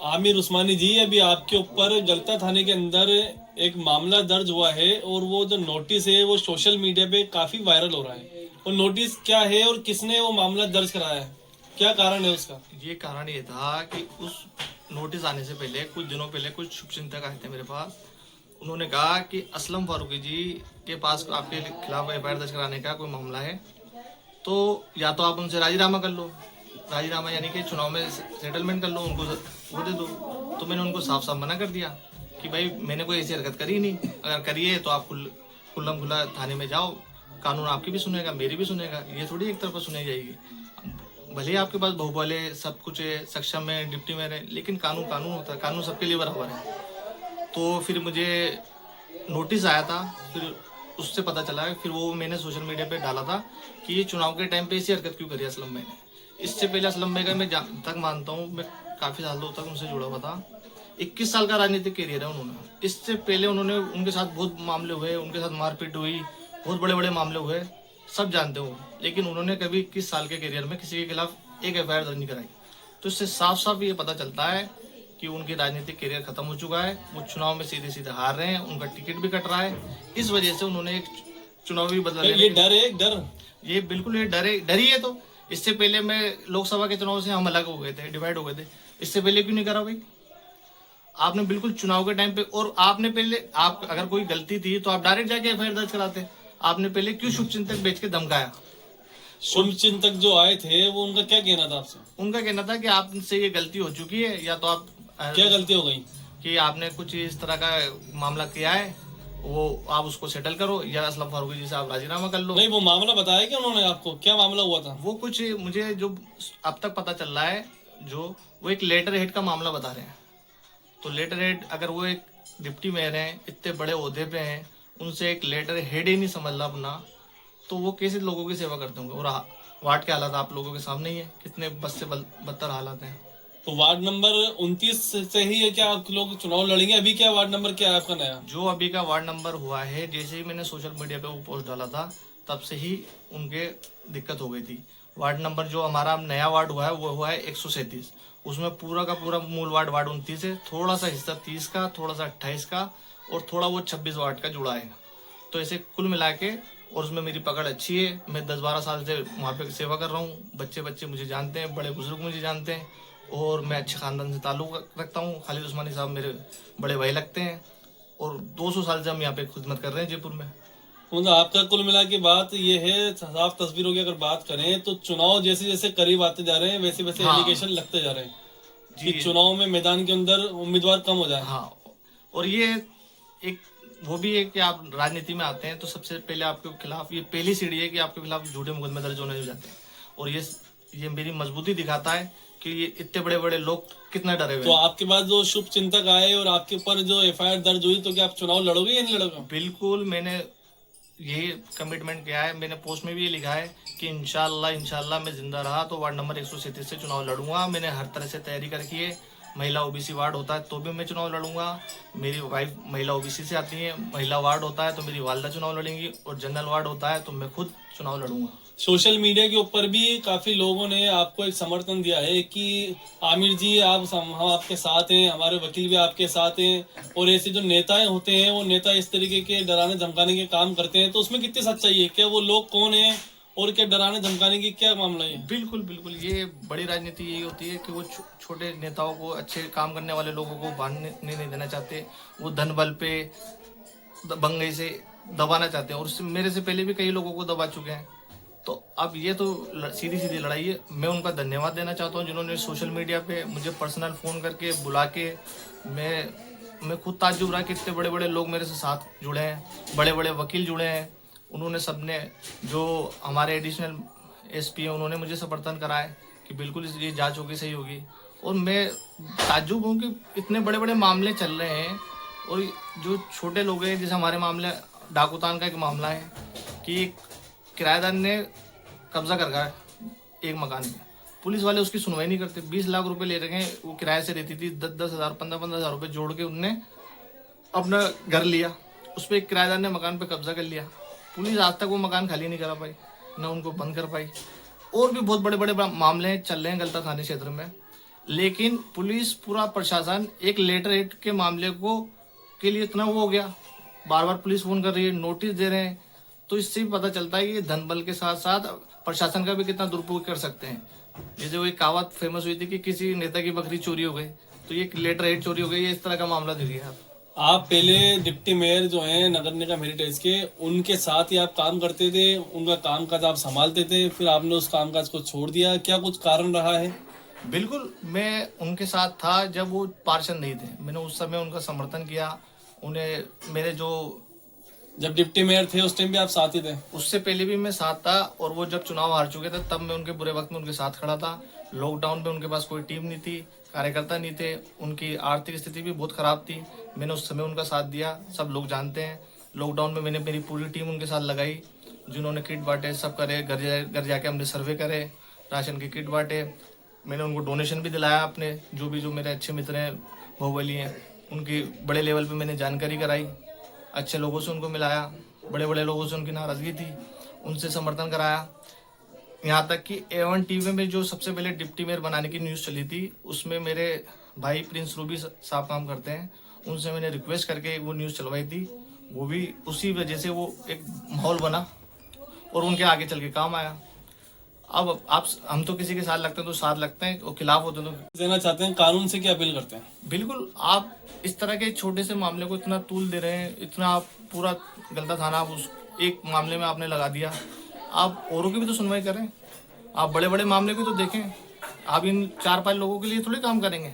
आमिर उस्मानी जी, अभी आपके ऊपर गलता थाने के अंदर एक मामला दर्ज हुआ है और वो जो नोटिस है वो सोशल मीडिया पे काफी वायरल हो रहा है। वो नोटिस क्या है और किसने वो मामला दर्ज कराया है, क्या कारण है उसका? ये कारण ये था कि उस नोटिस आने से पहले कुछ दिनों पहले कुछ शुभचिंतक आए थे मेरे पास। उन्होंने कहा कि असलम फारूकी जी के पास आपके खिलाफ एफआईआर दर्ज कराने का कोई मामला है, तो या तो आप उनसे राजीनामा कर लो, राजीनामा यानी कि चुनाव में सेटलमेंट कर लो, उनको वो दे दो। तो मैंने उनको साफ साफ मना कर दिया कि भाई मैंने कोई ऐसी हरकत करी नहीं, अगर करी है तो आप खुल्लम खुला थाने में जाओ, कानून आपकी भी सुनेगा मेरी भी सुनेगा, ये थोड़ी एक तरफा सुनाई जाएगी। भले ही आपके पास बहुबल है, सब कुछ है, सक्षम है, डिप्टी मेयर है, लेकिन कानून कानून होता है, कानून सबके लिए बराबर है। तो फिर मुझे नोटिस आया था, फिर उससे पता चला, फिर वो मैंने सोशल मीडिया पे डाला था कि ये चुनाव के टाइम पे ऐसी हरकत क्यों करी असलम भाई ने। इससे पहले असलम भाई का मैं जहाँ तक मानता हूँ, मैं काफ़ी सालों तक उनसे जुड़ा हुआ था। 21 साल का राजनीतिक करियर है उन्होंने। इससे पहले उन्होंने उनके साथ बहुत मामले हुए, उनके साथ मारपीट हुई, बहुत बड़े बड़े मामले हुए, सब जानते हो, लेकिन उन्होंने कभी 21 साल के करियर में किसी के खिलाफ एक एफआईआर दर्ज नहीं कराई। तो इससे साफ साफ ये पता चलता है कि उनकी राजनीतिक करियर खत्म हो चुका है, वो चुनाव में सीधे सीधे हार रहे हैं, उनका टिकट भी कट रहा है। इस वजह से उन्होंने एक चुनावी बदला लेने ये डर है, डर, ये बिल्कुल ये डर ही है। तो इससे पहले मैं लोकसभा के चुनाव से हम अलग हो गए थे, डिवाइड हो गए थे, इससे पहले क्यों नहीं करा भाई? आपने बिल्कुल चुनाव के टाइम पे, और आपने पहले, आप अगर कोई गलती थी तो आप डायरेक्ट जाके एफआईआर दर्ज कराते। आपने पहले क्यों शुभचिंतक बेच के धमकाया? शुभ चिंतक जो आए थे वो उनका क्या कहना था आपसे? उनका कहना था कि आपसे ये गलती हो चुकी है, या तो आप क्या गलती हो गई? कि आपने कुछ इस तरह का मामला किया है, वो आप उसको सेटल करो, या असलम फारूकी जी से आप राजीनामा कर लो। नहीं, वो मामला बताया कि उन्होंने आपको, क्या मामला हुआ था? वो कुछ मुझे जो अब तक पता चल रहा है, जो वो एक लेटर हेड का मामला बता रहे हैं। तो लेटर हेड, अगर वो एक डिप्टी मेयर हैं, इतने बड़े ओहदे पे हैं, उनसे एक लेटर हेड ही नहीं समझ रहा अपना, तो वो कैसे लोगों की सेवा करते होंगे? और वार्ड के हालात आप लोगों के सामने ही है, कितने बद से बदतर हालात हैं। तो वार्ड नंबर 29 से ही है क्या आप लोग चुनाव लड़ेंगे? अभी क्या वार्ड नंबर क्या है आपका नया? जो अभी का वार्ड नंबर हुआ है, जैसे ही मैंने सोशल मीडिया पे वो पोस्ट डाला था, तब से ही उनके दिक्कत हो गई थी। वार्ड नंबर जो हमारा नया वार्ड हुआ है वो हुआ है 137। उसमें पूरा का पूरा मूल वार्ड 29 है, थोड़ा सा हिस्सा 30 का, थोड़ा सा 28 का, और थोड़ा वो 26 वार्ड का जुड़ा है। तो ऐसे कुल मिला के, और उसमें मेरी पकड़ अच्छी है, मैं 10-12 साल से वहाँ पे सेवा कर रहा हूँ, बच्चे बच्चे मुझे जानते हैं, बड़े बुजुर्ग मुझे जानते हैं, और मैं अच्छे खानदान से ताल्लुक रखता हूँ। खालिद उस्मानी साहब मेरे बड़े भाई लगते हैं, और 200 साल से हम यहाँ पे खिदमत कर रहे हैं जयपुर में। मतलब आपका कुल मिला के बात ये है, साफ तस्वीरों की अगर बात करें तो चुनाव जैसे जैसे करीब आते जा रहे हैं वैसे वैसे हाँ। एलिगेशन लगते जा रहे हैं जी। कि चुनाव में मैदान के अंदर उम्मीदवार कम हो जाए। हाँ, और ये एक वो भी है कि आप राजनीति में आते हैं तो सबसे पहले आपके खिलाफ ये पहली सीढ़ी है कि आपके खिलाफ झूठे मुकदमे दर्ज होने हो जाते हैं, और ये मेरी मजबूती दिखाता है कि ये इतने बड़े बड़े लोग कितना डरे हुए तो हैं। आपके पास जो शुभ चिंतक आए और आपके ऊपर जो एफआईआर दर्ज हुई, तो क्या आप चुनाव लड़ोगे या नहीं लड़ोगे? बिल्कुल, मैंने यही कमिटमेंट किया है, मैंने पोस्ट में भी ये लिखा है कि इंशाल्लाह मैं जिंदा रहा तो वार्ड नंबर 137 से चुनाव लड़ूंगा। मैंने हर तरह से तैयारी कर रखी है। महिला ओबीसी वार्ड होता है तो भी मैं चुनाव लड़ूंगा, मेरी वाइफ महिला ओबीसी से आती है। महिला वार्ड होता है तो मेरी वालदा चुनाव लड़ेंगी, और जनरल वार्ड होता है तो मैं खुद चुनाव लड़ूंगा। सोशल मीडिया के ऊपर भी काफी लोगों ने आपको एक समर्थन दिया है कि आमिर जी हम आपके साथ हैं, हमारे वकील भी आपके साथ हैं, और ऐसे जो नेताएं होते हैं वो नेता इस तरीके के डराने धमकाने के काम करते हैं, तो उसमें कितनी सच्चाई है? क्या वो लोग कौन है और क्या डराने धमकाने की क्या मामला है? बिल्कुल बिल्कुल, ये बड़ी राजनीति यही होती है कि वो छोटे नेताओं को, अच्छे काम करने वाले लोगों को बांधने नहीं देना चाहते, वो धन बल पे बंगई से दबाना चाहते हैं, और मेरे से पहले भी कई लोगों को दबा चुके हैं। तो अब ये तो सीधी सीधी लड़ाई है। मैं उनका धन्यवाद देना चाहता हूँ जिन्होंने सोशल मीडिया पे मुझे पर्सनल फ़ोन करके बुला के, मैं खुद ताज्जुब रहा कि इतने बड़े बड़े लोग मेरे से साथ जुड़े हैं, बड़े बड़े वकील जुड़े हैं। उन्होंने सबने, जो हमारे एडिशनल एसपी हैं, उन्होंने मुझे समर्थन कराया कि बिल्कुल ये जांच होगी, सही होगी। और मैं ताज्जुब हूँ कि इतने बड़े बड़े मामले चल रहे हैं, और जो छोटे लोग हैं, जैसे हमारे मामले, डाकूतान का एक मामला है कि किराएदार ने कब्जा कर रखा है एक मकान पे, पुलिस वाले उसकी सुनवाई नहीं करते। 20 लाख रुपए ले रखे हैं, वो किराए से रहती थी, 10-10 हज़ार 15-15 हज़ार रुपये जोड़ के उनने अपना घर लिया, उस पर एक किराएदार ने मकान पे कब्जा कर लिया। पुलिस आज तक वो मकान खाली नहीं करा पाई, न उनको बंद कर पाई। और भी बहुत बड़े बड़े मामले चल रहे हैं गलता थाने क्षेत्र में। लेकिन पुलिस पूरा प्रशासन एक लेटर हेड के मामले को के लिए इतना वो हो गया, बार बार पुलिस फोन कर रही है, नोटिस दे रहे हैं। तो इससे भी पता चलता है कि ये धन बल के साथ साथ प्रशासन का भी कितना दुरुपयोग कर सकते हैं। जैसे वो एक कहावत फेमस हुई थी कि किसी नेता की बकरी चोरी हो गई, तो ये लेटर हेड चोरी हो गई, ये इस तरह का मामला दे दिया। आप पहले डिप्टी मेयर जो हैं नगर निगम हेरिटेज के, उनके साथ ही आप काम करते थे, उनका कामकाज आप संभालते थे, फिर आपने उस कामकाज को छोड़ दिया, क्या कुछ कारण रहा है? बिल्कुल, मैं उनके साथ था जब वो पार्षद नहीं थे। मैंने उस समय उनका समर्थन किया। उन्हें मेरे जो जब डिप्टी मेयर थे उस टाइम भी आप साथ ही थे? उससे पहले भी मैं साथ था, और वो जब चुनाव हार चुके थे तब मैं उनके बुरे वक्त में उनके साथ खड़ा था। लॉकडाउन में उनके पास कोई टीम नहीं थी, कार्यकर्ता नहीं थे, उनकी आर्थिक स्थिति भी बहुत खराब थी। मैंने उस समय उनका साथ दिया, सब लोग जानते हैं। लॉकडाउन में मैंने मेरी पूरी टीम उनके साथ लगाई, जिन्होंने किट बांटे, सब करे, घर जाके हमने सर्वे करे, राशन की किट बांटे। मैंने उनको डोनेशन भी दिलाया, अपने जो मेरे अच्छे मित्र हैं, बाहुबली हैं, उनकी बड़े लेवल पे मैंने जानकारी कराई, अच्छे लोगों से उनको मिलाया, बड़े बड़े लोगों से उनकी नाराज़गी थी, उनसे समर्थन कराया। यहाँ तक कि A1 टीवी में जो सबसे पहले डिप्टी मेयर बनाने की न्यूज़ चली थी, उसमें मेरे भाई प्रिंस रूबी साहब काम करते हैं, उनसे मैंने रिक्वेस्ट करके वो न्यूज़ चलवाई थी। वो भी उसी वजह से वो एक माहौल बना और उनके आगे चल के काम आया। अब आप हम तो किसी के साथ लगते हैं तो साथ लगते हैं, और खिलाफ होते हैं तो देना चाहते हैं, कानून से क्या अपील करते हैं? बिल्कुल। आप इस तरह के छोटे से मामले को इतना तूल दे रहे हैं, इतना आप पूरा गलता थाना आप उस एक मामले में आपने लगा दिया। आप औरों की भी तो सुनवाई करें, आप बड़े बड़े मामले भी तो देखें। आप इन 4-5 लोगों के लिए थोड़ी काम करेंगे।